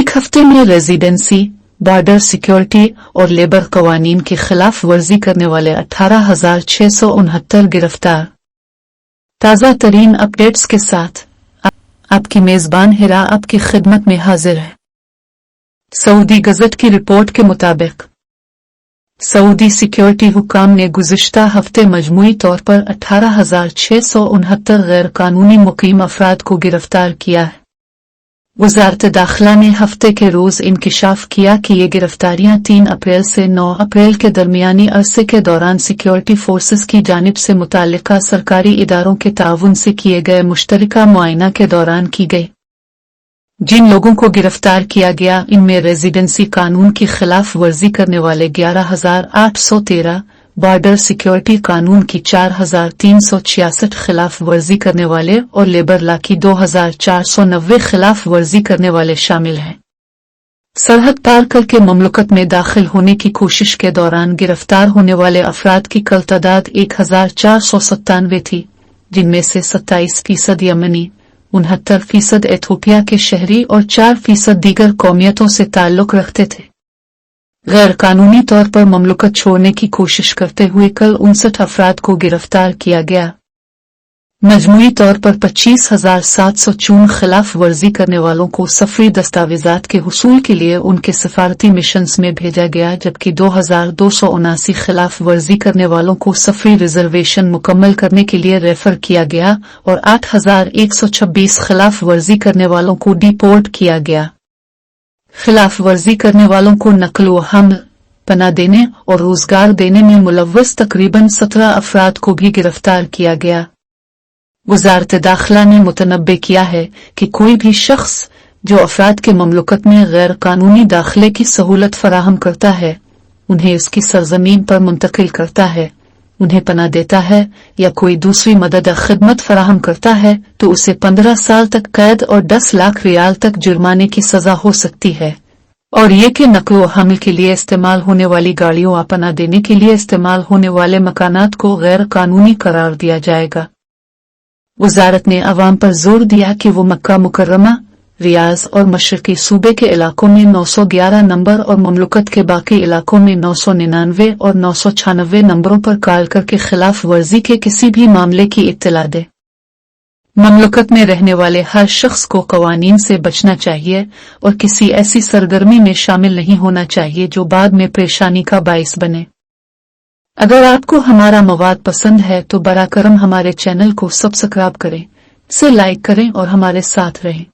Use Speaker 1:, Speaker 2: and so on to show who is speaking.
Speaker 1: एक हफ्ते में रेजिडेंसी, बॉर्डर सिक्योरिटी और लेबर कवानीन की खिलाफ वर्जी करने वाले 18,669 गिरफ्तार। ताज़ा तरीन अपडेट्स के साथ आपकी मेजबान हिरा आपकी खिदमत में हाजिर है। सऊदी गज़ट की रिपोर्ट के मुताबिक सऊदी सिक्योरिटी हुकाम ने गुज़िश्ता हफ्ते मजमूई तौर पर 18,669 गैर कानूनी मुकीम अफराद को गिरफ्तार किया है। वज़ारत दाखिला ने हफ्ते के रोज़ इंकिशाफ किया कि ये गिरफ्तारियां 3 अप्रैल से 9 अप्रैल के दरमियानी अरसे के दौरान सिक्योरिटी फोर्सेस की जानिब से मुताल्लिका सरकारी इदारों के ताउन से किए गए मुश्तरका मुआयना के दौरान की गई। जिन लोगों को गिरफ्तार किया गया इनमें रेजिडेंसी कानून की खिलाफ वर्जी करने वाले 11,813, बॉर्डर सिक्योरिटी कानून की 4,366 खिलाफ वर्जी करने वाले और लेबर लॉ की 2,490 खिलाफ वर्जी करने वाले शामिल हैं। सरहद पार करके ममलकत में दाखिल होने की कोशिश के दौरान गिरफ्तार होने वाले अफराद की कुल तादाद 1,497 थी, जिनमें से 27% यमनी, 69% एथोपिया के शहरी और 4% दीगर कौमियतों से ताल्लुक रखते थे। गैर कानूनी तौर पर ममलकत छोड़ने की कोशिश करते हुए कल 59 अफराद को गिरफ्तार किया गया। मजमूई तौर पर 25,754 खिलाफ वर्जी करने वालों को सफरी दस्तावेजात के हुसूल के लिए उनके सफारती मिशंस में भेजा गया, जबकि 2,279 खिलाफ वर्जी करने वालों को सफरी रिजर्वेशन मुकम्मल करने के लिए रेफर किया गया और 8,126 खिलाफ वर्जी करने वालों को डिपोर्ट किया गया। खिलाफ वर्जी करने वालों को नकल व हमल, पनाह देने और रोजगार देने में मुलव्वस तकरीबन 17 अफराद को भी गिरफ्तार किया गया। वज़ारत दाखिला ने मुतनब्बे किया है कि कोई भी शख्स जो अफराद के ममलकत में गैर कानूनी दाखिले की सहूलत फराहम करता है, उन्हें उसकी सरजमीन पर मुंतकिल करता है, उन्हें पनाह देता है या कोई दूसरी मदद खिदमत फराहम करता है तो उसे 15 साल तक कैद और 10 लाख रियाल तक जुर्माने की सजा हो सकती है, और ये कि नकल व हमल के लिए इस्तेमाल होने वाली गाड़ियों और पनाह देने के लिए इस्तेमाल होने वाले मकानात को गैर कानूनी करार दिया जाएगा। वज़ारत ने अवाम पर जोर दिया कि वो मक्का मुकर्रमा, रियाज और मशरकी सूबे के इलाकों में 911 नंबर और ममलकत के बाकी इलाकों में 999 और 996 नंबरों पर कॉल करके खिलाफ वर्जी के किसी भी मामले की इत्तला दे। ममलकत में रहने वाले हर शख्स को कवानीन से बचना चाहिए और किसी ऐसी सरगर्मी में शामिल नहीं होना चाहिए जो बाद में परेशानी का बाइस बने। अगर आपको हमारा मवाद पसंद है तो बरा करम हमारे चैनल को सब्सक्राइब करें, इसे लाइक करें और हमारे साथ रहें।